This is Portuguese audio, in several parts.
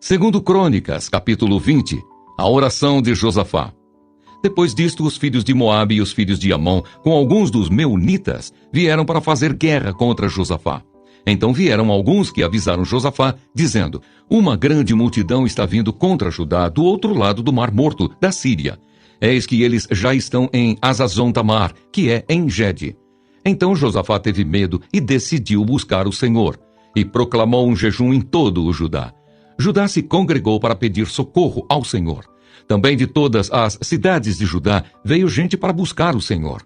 Segundo Crônicas, capítulo 20, a oração de Josafá. Depois disto, os filhos de Moabe e os filhos de Amon, com alguns dos meunitas, vieram para fazer guerra contra Josafá. Então vieram alguns que avisaram Josafá, dizendo: uma grande multidão está vindo contra Judá do outro lado do Mar Morto, da Síria. Eis que eles já estão em Hazazon-Tamar, que é em Gede. Então Josafá teve medo e decidiu buscar o Senhor, e proclamou um jejum em todo o Judá. Judá se congregou para pedir socorro ao Senhor. Também de todas as cidades de Judá veio gente para buscar o Senhor.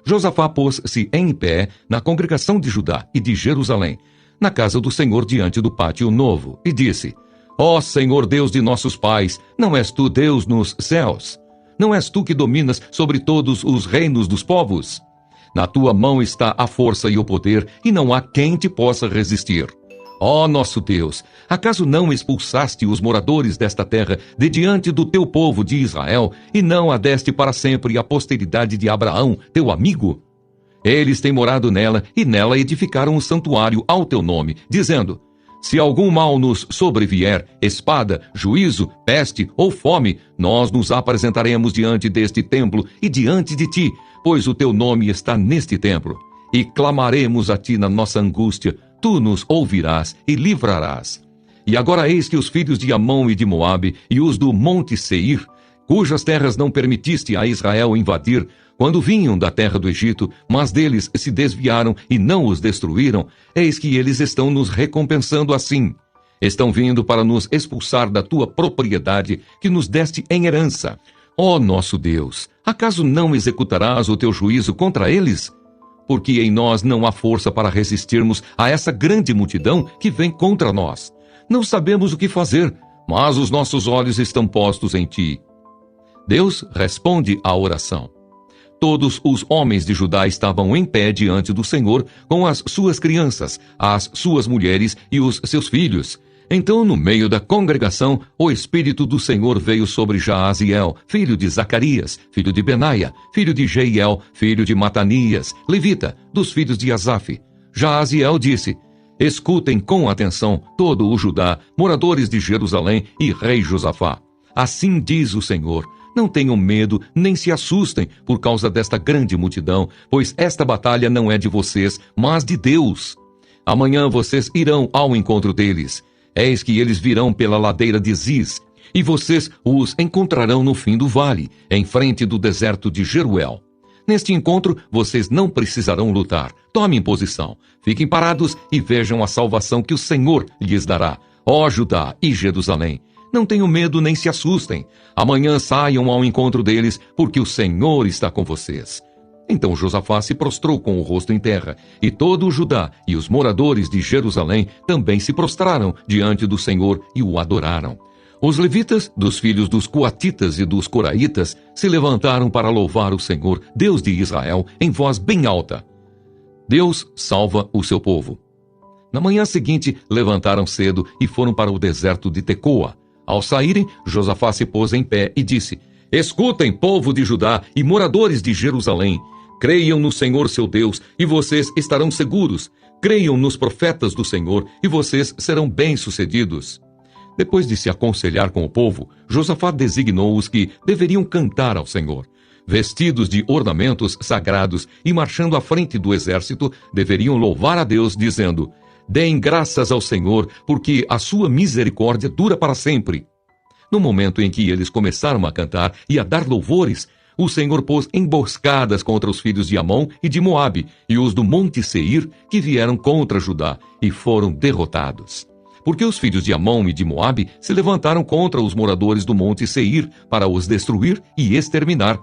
Josafá pôs-se em pé na congregação de Judá e de Jerusalém, na casa do Senhor diante do pátio novo, e disse: Ó Senhor Deus de nossos pais, não és tu Deus nos céus? Não és tu que dominas sobre todos os reinos dos povos? Na tua mão está a força e o poder, e não há quem te possa resistir. Ó nosso Deus, acaso não expulsaste os moradores desta terra de diante do teu povo de Israel, e não a deste para sempre a posteridade de Abraão, teu amigo? Eles têm morado nela, e nela edificaram um santuário ao teu nome, dizendo: se algum mal nos sobrevier, espada, juízo, peste ou fome, nós nos apresentaremos diante deste templo e diante de ti, pois o teu nome está neste templo. E clamaremos a ti na nossa angústia, tu nos ouvirás e livrarás. E agora eis que os filhos de Amon e de Moabe e os do monte Seir, cujas terras não permitiste a Israel invadir, quando vinham da terra do Egito, mas deles se desviaram e não os destruíram, eis que eles estão nos recompensando assim. Estão vindo para nos expulsar da tua propriedade que nos deste em herança. Ó nosso Deus, acaso não executarás o teu juízo contra eles? Porque em nós não há força para resistirmos a essa grande multidão que vem contra nós. Não sabemos o que fazer, mas os nossos olhos estão postos em ti. Deus responde à oração. Todos os homens de Judá estavam em pé diante do Senhor com as suas crianças, as suas mulheres e os seus filhos. Então, no meio da congregação, o Espírito do Senhor veio sobre Jaaziel, filho de Zacarias, filho de Benaia, filho de Jeiel, filho de Matanias, levita, dos filhos de Asaf. Jaaziel disse: escutem com atenção todo o Judá, moradores de Jerusalém e rei Josafá. Assim diz o Senhor: não tenham medo, nem se assustem por causa desta grande multidão, pois esta batalha não é de vocês, mas de Deus. Amanhã vocês irão ao encontro deles. Eis que eles virão pela ladeira de Ziz, e vocês os encontrarão no fim do vale, em frente do deserto de Jeruel. Neste encontro, vocês não precisarão lutar. Tomem posição, fiquem parados e vejam a salvação que o Senhor lhes dará. Ó Judá e Jerusalém, não tenham medo nem se assustem. Amanhã saiam ao encontro deles, porque o Senhor está com vocês. Então Josafá se prostrou com o rosto em terra, e todo o Judá e os moradores de Jerusalém também se prostraram diante do Senhor e o adoraram. Os levitas, dos filhos dos coatitas e dos coraitas, se levantaram para louvar o Senhor, Deus de Israel, em voz bem alta. Deus salva o seu povo. Na manhã seguinte, levantaram cedo e foram para o deserto de Tecoa. Ao saírem, Josafá se pôs em pé e disse: escutem, povo de Judá e moradores de Jerusalém. Creiam no Senhor seu Deus, e vocês estarão seguros. Creiam nos profetas do Senhor, e vocês serão bem-sucedidos. Depois de se aconselhar com o povo, Josafá designou os que deveriam cantar ao Senhor. Vestidos de ornamentos sagrados e marchando à frente do exército, deveriam louvar a Deus, dizendo: deem graças ao Senhor, porque a sua misericórdia dura para sempre. No momento em que eles começaram a cantar e a dar louvores, o Senhor pôs emboscadas contra os filhos de Amon e de Moabe, e os do monte Seir, que vieram contra Judá, e foram derrotados. Porque os filhos de Amon e de Moabe se levantaram contra os moradores do monte Seir, para os destruir e exterminar.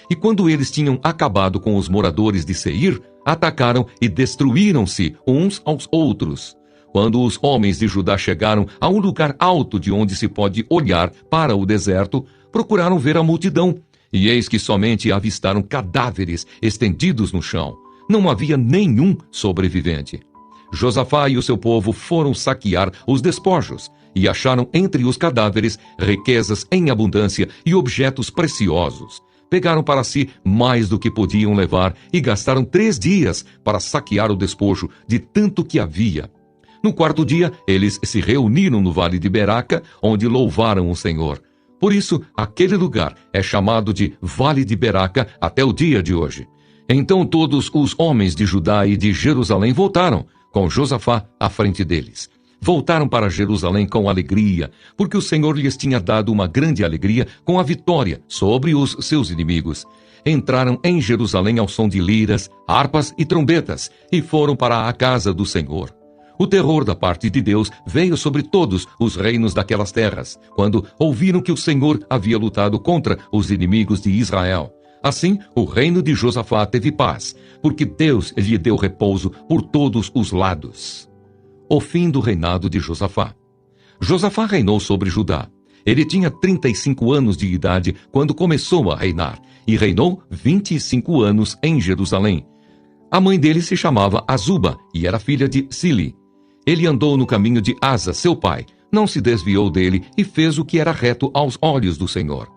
E quando eles tinham acabado com os moradores de Seir, atacaram e destruíram-se uns aos outros. Quando os homens de Judá chegaram a um lugar alto de onde se pode olhar para o deserto, procuraram ver a multidão, e eis que somente avistaram cadáveres estendidos no chão. Não havia nenhum sobrevivente. Josafá e o seu povo foram saquear os despojos, e acharam entre os cadáveres riquezas em abundância e objetos preciosos. Pegaram para si mais do que podiam levar e gastaram 3 dias para saquear o despojo de tanto que havia. No quarto dia, eles se reuniram no vale de Beraca, onde louvaram o Senhor. Por isso, aquele lugar é chamado de Vale de Beraca até o dia de hoje. Então todos os homens de Judá e de Jerusalém voltaram, com Josafá à frente deles. Voltaram para Jerusalém com alegria, porque o Senhor lhes tinha dado uma grande alegria com a vitória sobre os seus inimigos. Entraram em Jerusalém ao som de liras, harpas e trombetas, e foram para a casa do Senhor. O terror da parte de Deus veio sobre todos os reinos daquelas terras, quando ouviram que o Senhor havia lutado contra os inimigos de Israel. Assim, o reino de Josafá teve paz, porque Deus lhe deu repouso por todos os lados. O fim do reinado de Josafá. Josafá reinou sobre Judá. Ele tinha 35 anos de idade quando começou a reinar, e reinou 25 anos em Jerusalém. A mãe dele se chamava Azuba, e era filha de Sili. Ele andou no caminho de Asa, seu pai, não se desviou dele e fez o que era reto aos olhos do Senhor.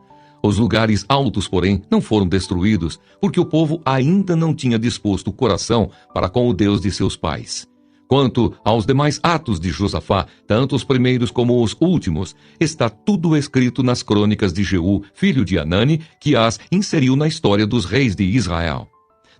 Os lugares altos, porém, não foram destruídos, porque o povo ainda não tinha disposto o coração para com o Deus de seus pais. Quanto aos demais atos de Josafá, tanto os primeiros como os últimos, está tudo escrito nas crônicas de Jeú, filho de Anani, que as inseriu na história dos reis de Israel.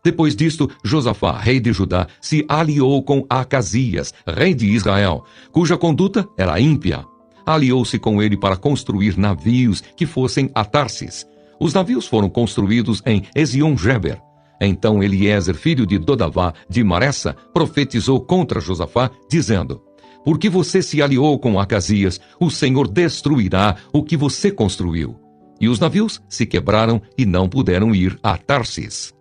Depois disto, Josafá, rei de Judá, se aliou com Acasias, rei de Israel, cuja conduta era ímpia. Aliou-se com ele para construir navios que fossem a Tarsis. Os navios foram construídos em Ezion-Geber. Então Eliezer, filho de Dodavá, de Maressa, profetizou contra Josafá, dizendo: porque você se aliou com Acasias, o Senhor destruirá o que você construiu. E os navios se quebraram e não puderam ir a Tarsis.